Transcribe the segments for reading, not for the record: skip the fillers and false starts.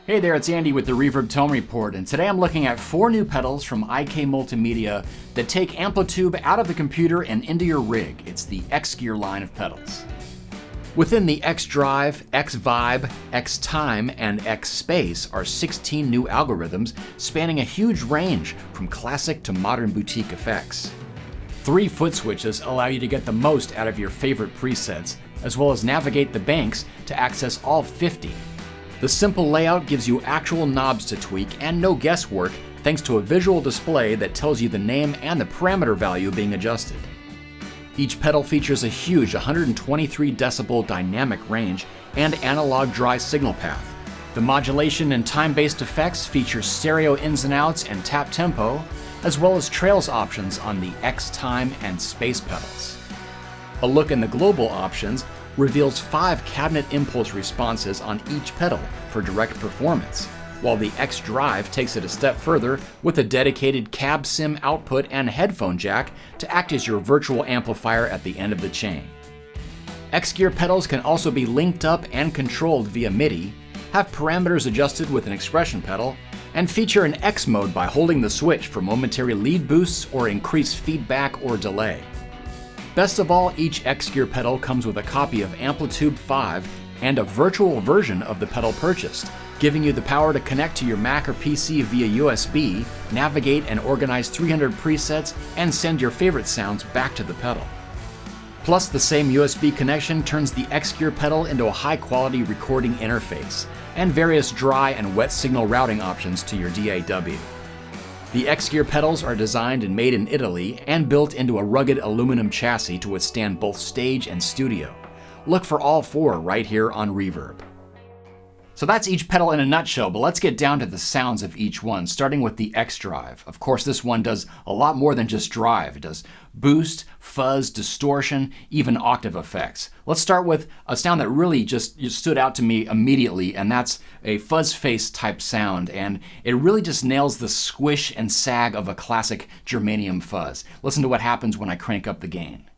Hey there, it's Andy with the Reverb Tone Report, and today I'm looking at 4 new pedals from IK Multimedia that take AmpliTube out of the computer and into your rig. It's the X-Gear line of pedals. Within the X-Drive, X-Vibe, X-Time, and X-Space are 16 new algorithms spanning a huge range from classic to modern boutique effects. 3 foot switches allow you to get the most out of your favorite presets, as well as navigate the banks to access all 50. The simple layout gives you actual knobs to tweak and no guesswork thanks to a visual display that tells you the name and the parameter value being adjusted. Each pedal features a huge 123 decibel dynamic range and analog dry signal path. The modulation and time-based effects feature stereo ins and outs and tap tempo, as well as trails options on the X-Time and Space pedals. A look in the global options reveals 5 cabinet impulse responses on each pedal for direct performance, while the X-Drive takes it a step further with a dedicated cab sim output and headphone jack to act as your virtual amplifier at the end of the chain. X-Gear pedals can also be linked up and controlled via MIDI, have parameters adjusted with an expression pedal, and feature an X mode by holding the switch for momentary lead boosts or increased feedback or delay. Best of all, each X-Gear pedal comes with a copy of AmpliTube 5 and a virtual version of the pedal purchased, giving you the power to connect to your Mac or PC via USB, navigate and organize 300 presets, and send your favorite sounds back to the pedal. Plus, the same USB connection turns the X-Gear pedal into a high-quality recording interface, and various dry and wet signal routing options to your DAW. The X-Gear pedals are designed and made in Italy and built into a rugged aluminum chassis to withstand both stage and studio. Look for all 4 right here on Reverb. So that's each pedal in a nutshell, but let's get down to the sounds of each one, starting with the X-Drive. Of course, this one does a lot more than just drive. It does boost, fuzz, distortion, even octave effects. Let's start with a sound that really just stood out to me immediately, and that's a fuzz face type sound, and it really just nails the squish and sag of a classic germanium fuzz. Listen to what happens when I crank up the gain.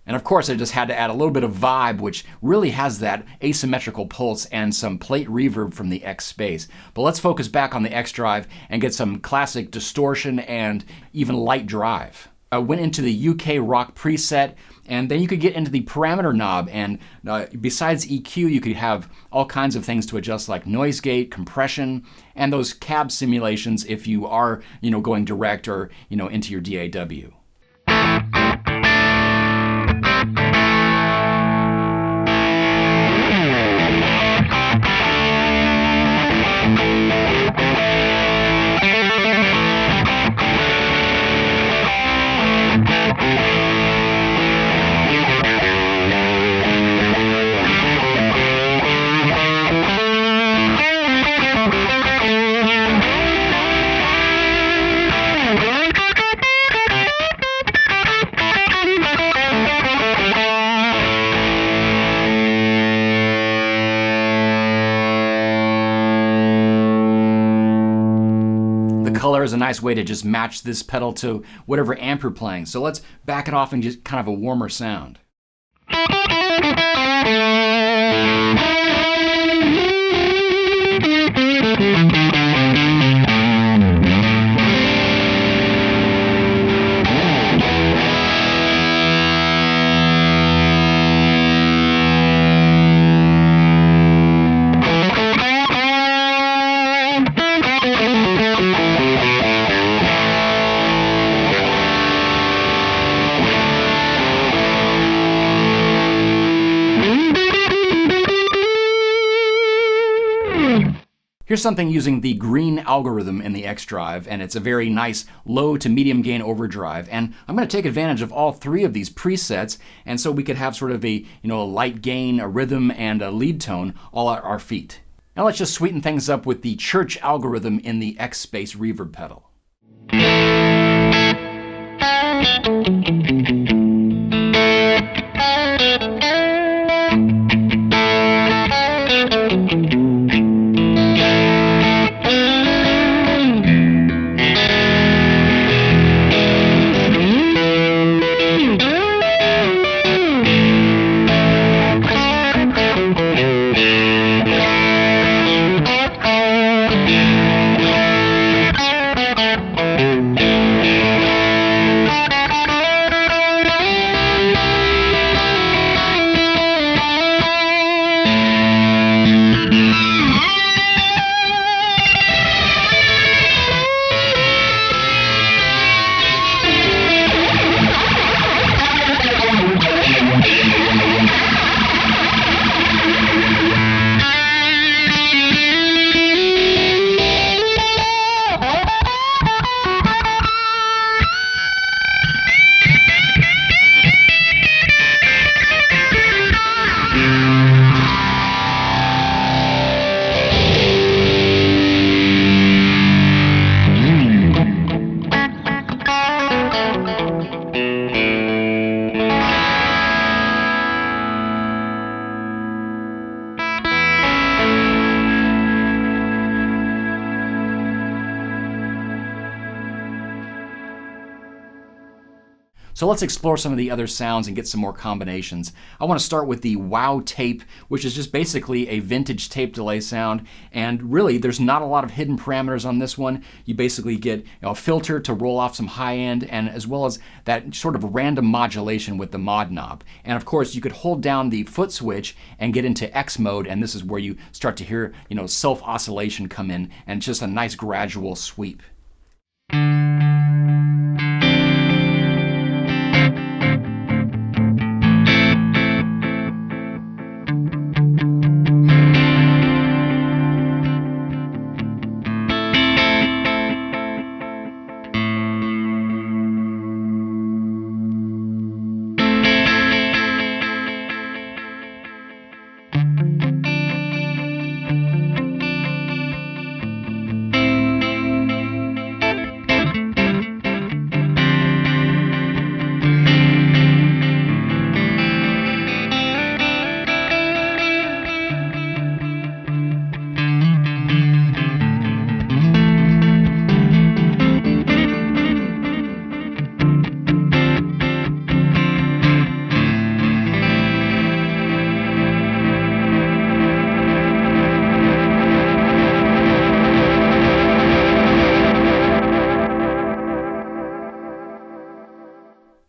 And of course, I just had to add a little bit of vibe, which really has that asymmetrical pulse and some plate reverb from the X-Space. But let's focus back on the X-Drive and get some classic distortion and even light drive. I went into the UK rock preset, and then you could get into the parameter knob, and besides EQ, you could have all kinds of things to adjust, like noise gate, compression, and those cab simulations if you are, going direct or, into your DAW. Color is a nice way to just match this pedal to whatever amp you're playing. So let's back it off and just kind of a warmer sound. Here's something using the green algorithm in the X drive, and it's a very nice low to medium gain overdrive. And I'm going to take advantage of all three of these presets, and so we could have sort of a light gain, a rhythm, and a lead tone all at our feet. Now let's just sweeten things up with the church algorithm in the X-Space reverb pedal. So let's explore some of the other sounds and get some more combinations. I want to start with the wow tape, which is just basically a vintage tape delay sound. And really, there's not a lot of hidden parameters on this one. You basically get a filter to roll off some high end, and as well as that sort of random modulation with the mod knob. And of course, you could hold down the foot switch and get into X mode, and this is where you start to hear, self oscillation come in, and just a nice gradual sweep.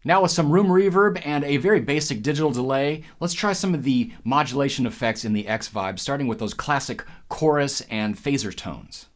Now with some room reverb and a very basic digital delay, let's try some of the modulation effects in the X Vibe, starting with those classic chorus and phaser tones.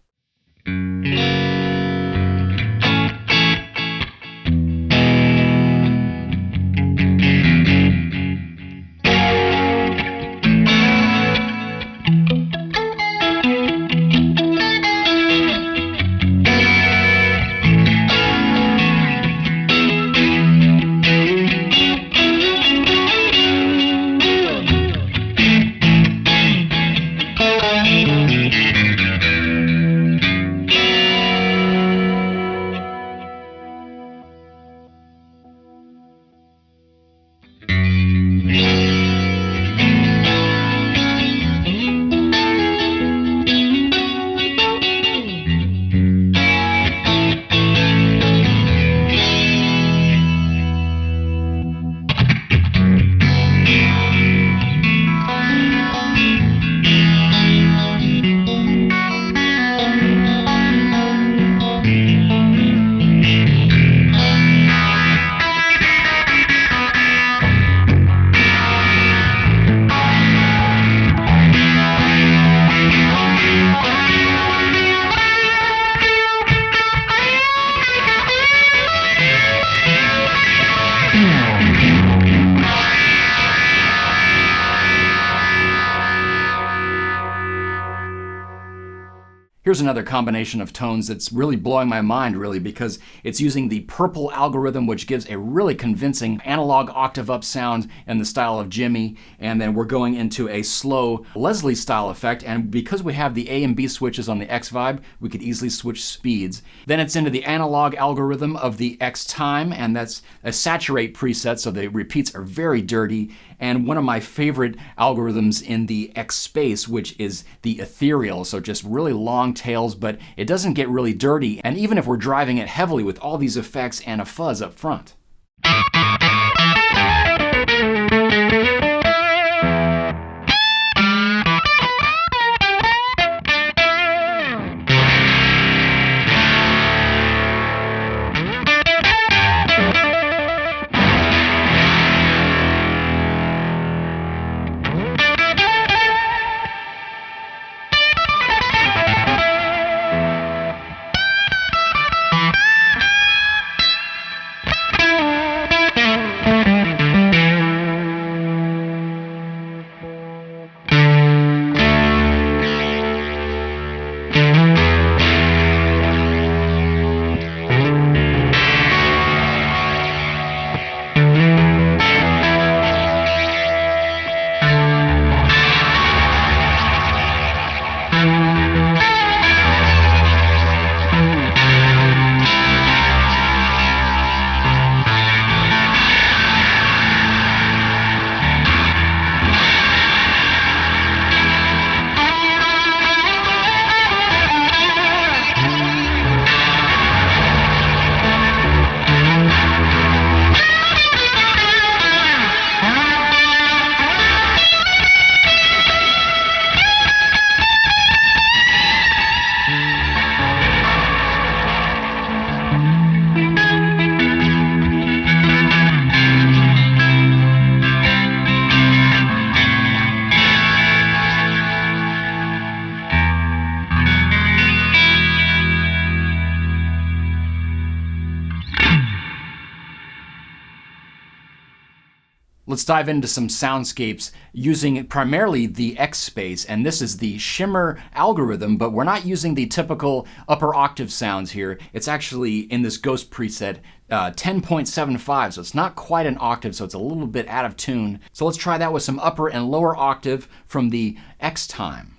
Here's another combination of tones that's really blowing my mind, really, because it's using the purple algorithm, which gives a really convincing analog octave up sound in the style of Jimmy, and then we're going into a slow Leslie style effect, and because we have the A and B switches on the X Vibe, we could easily switch speeds. Then it's into the analog algorithm of the X Time, and that's a saturate preset, so the repeats are very dirty, and one of my favorite algorithms in the X-Space, which is the ethereal, so just really long tails, but it doesn't get really dirty, and even if we're driving it heavily with all these effects and a fuzz up front. Let's dive into some soundscapes using primarily the X-Space, and this is the shimmer algorithm, but we're not using the typical upper octave sounds here. It's actually in this Ghost preset 10.75, so it's not quite an octave, so it's a little bit out of tune. So let's try that with some upper and lower octave from the X Time.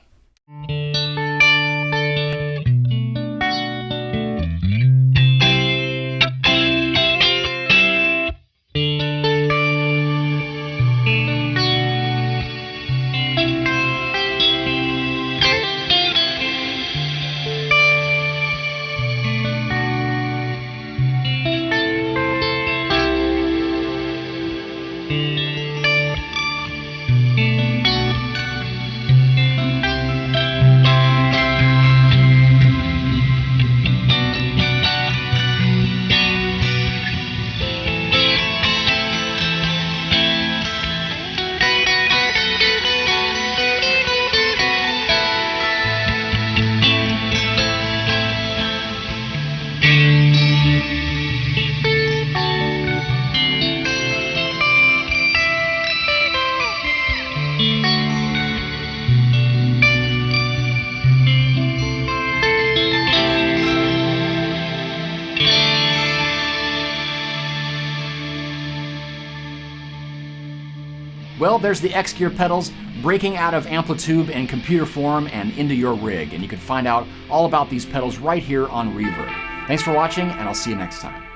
Well, there's the X-Gear pedals breaking out of AmpliTube in computer form and into your rig, and you can find out all about these pedals right here on Reverb. Thanks for watching, and I'll see you next time.